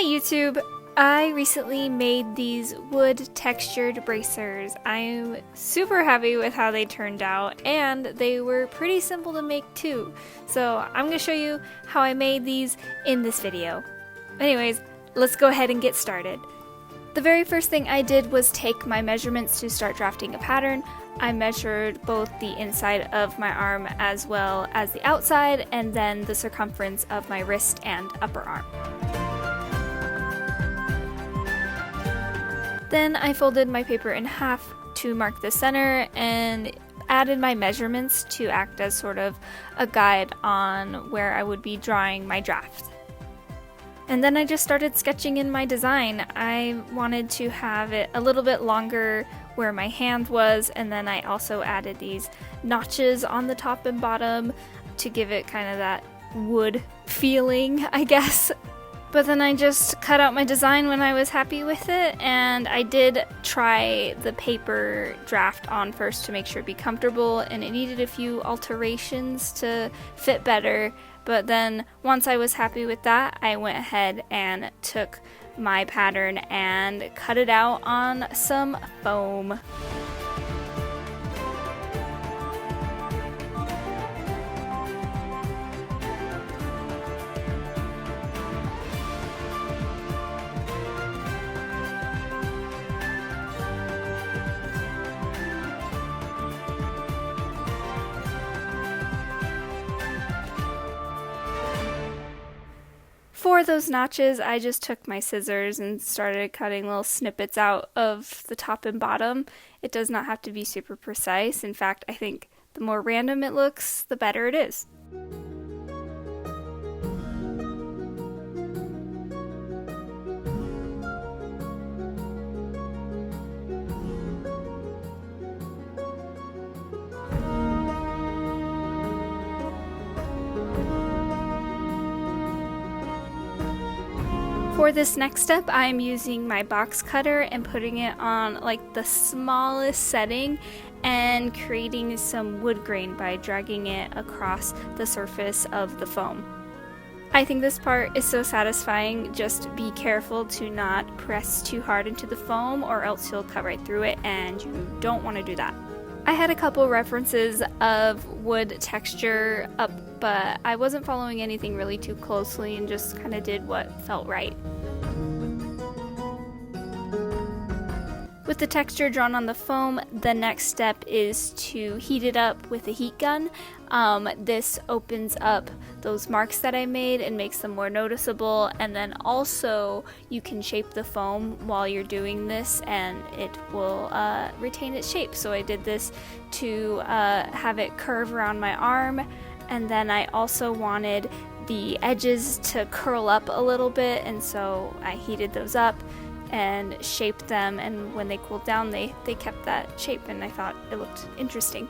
Hi YouTube! I recently made these wood textured bracers. I'm super happy with how they turned out, and they were pretty simple to make too. So I'm going to show you how I made these in this video. Anyways, let's go ahead and get started. The very first thing I did was take my measurements to start drafting a pattern. I measured both the inside of my arm as well as the outside, and then the circumference of my wrist and upper arm. Then I folded my paper in half to mark the center and added my measurements to act as sort of a guide on where I would be drawing my draft. And then I just started sketching in my design. I wanted to have it a little bit longer where my hand was, and then I also added these notches on the top and bottom to give it kind of that wood feeling, I guess. But then I just cut out my design when I was happy with it, and I did try the paper draft on first to make sure it'd be comfortable, and it needed a few alterations to fit better. But then once I was happy with that, I went ahead and took my pattern and cut it out on some foam. For those notches, I just took my scissors and started cutting little snippets out of the top and bottom. It does not have to be super precise. In fact, I think the more random it looks, the better it is. For this next step, I'm using my box cutter and putting it on like the smallest setting and creating some wood grain by dragging it across the surface of the foam. I think this part is so satisfying. Just be careful to not press too hard into the foam or else you'll cut right through it, and you don't want to do that. I had a couple references of wood texture up, but I wasn't following anything really too closely and just kind of did what felt right. With the texture drawn on the foam, the next step is to heat it up with a heat gun. This opens up those marks that I made and makes them more noticeable, and then also you can shape the foam while you're doing this and it will retain its shape. So I did this to have it curve around my arm, and then I also wanted the edges to curl up a little bit, and so I heated those up and shaped them, and when they cooled down they kept that shape, and I thought it looked interesting.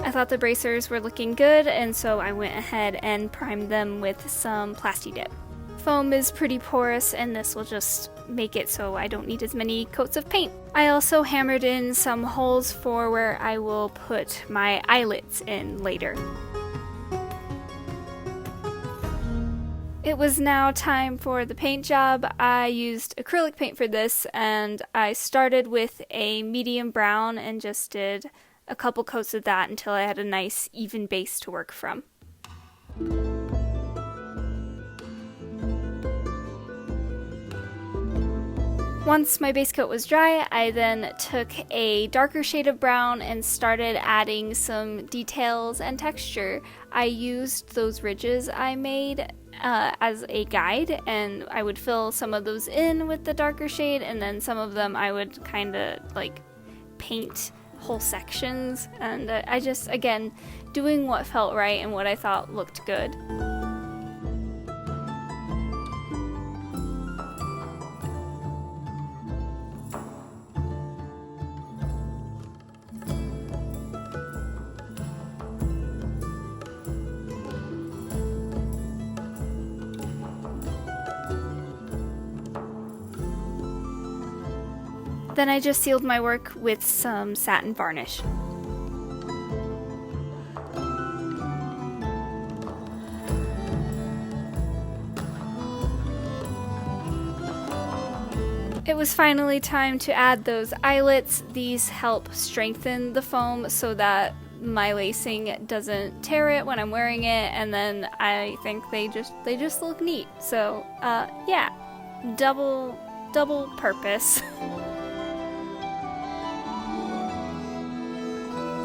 I thought the bracers were looking good, and so I went ahead and primed them with some Plasti Dip. Foam is pretty porous, and this will just make it so I don't need as many coats of paint. I also hammered in some holes for where I will put my eyelets in later. It was now time for the paint job. I used acrylic paint for this, and I started with a medium brown and just did a couple coats of that until I had a nice even base to work from. Once my base coat was dry, I then took a darker shade of brown and started adding some details and texture. I used those ridges I made as a guide, and I would fill some of those in with the darker shade, and then some of them I would kind of like paint whole sections, and I just, again, doing what felt right and what I thought looked good. Then I just sealed my work with some satin varnish. It was finally time to add those eyelets. These help strengthen the foam so that my lacing doesn't tear it when I'm wearing it, and then I think they just look neat. So yeah, double purpose.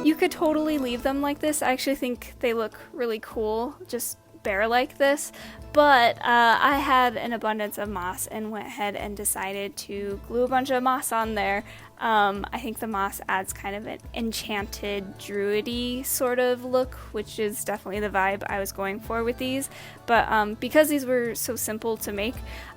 You could totally leave them like this. I actually think they look really cool, just bare like this, but I had an abundance of moss and went ahead and decided to glue a bunch of moss on there. I think the moss adds kind of an enchanted, druidy sort of look, which is definitely the vibe I was going for with these. But because these were so simple to make,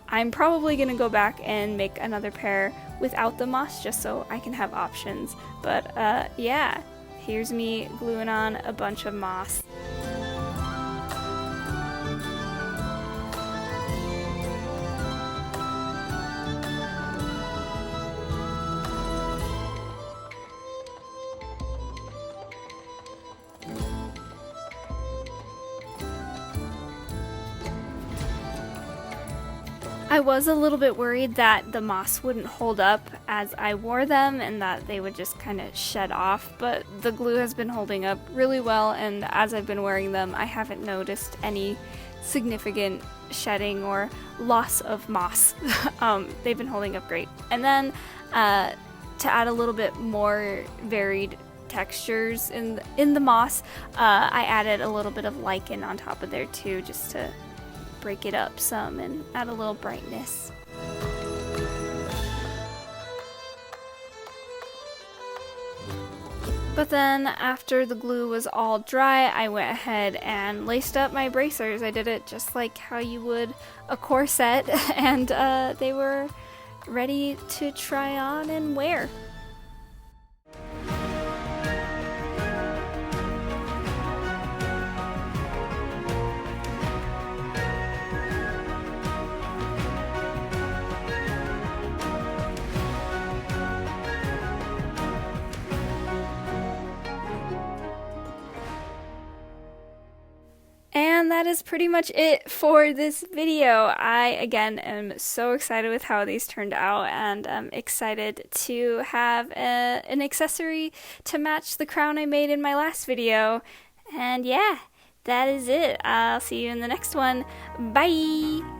I'm probably going to go back and make another pair without the moss just so I can have options. But yeah, here's me gluing on a bunch of moss. I was a little bit worried that the moss wouldn't hold up as I wore them and that they would just kind of shed off, but the glue has been holding up really well, and as I've been wearing them, I haven't noticed any significant shedding or loss of moss. They've been holding up great. And then to add a little bit more varied textures in the moss, I added a little bit of lichen on top of there too, just to break it up some and add a little brightness. But then after the glue was all dry, I went ahead and laced up my bracers. I did it just like how you would a corset, and they were ready to try on and wear. And that is pretty much it for this video. I, again, am so excited with how these turned out, and I'm excited to have an accessory to match the crown I made in my last video. And yeah, that is it. I'll see you in the next one. Bye!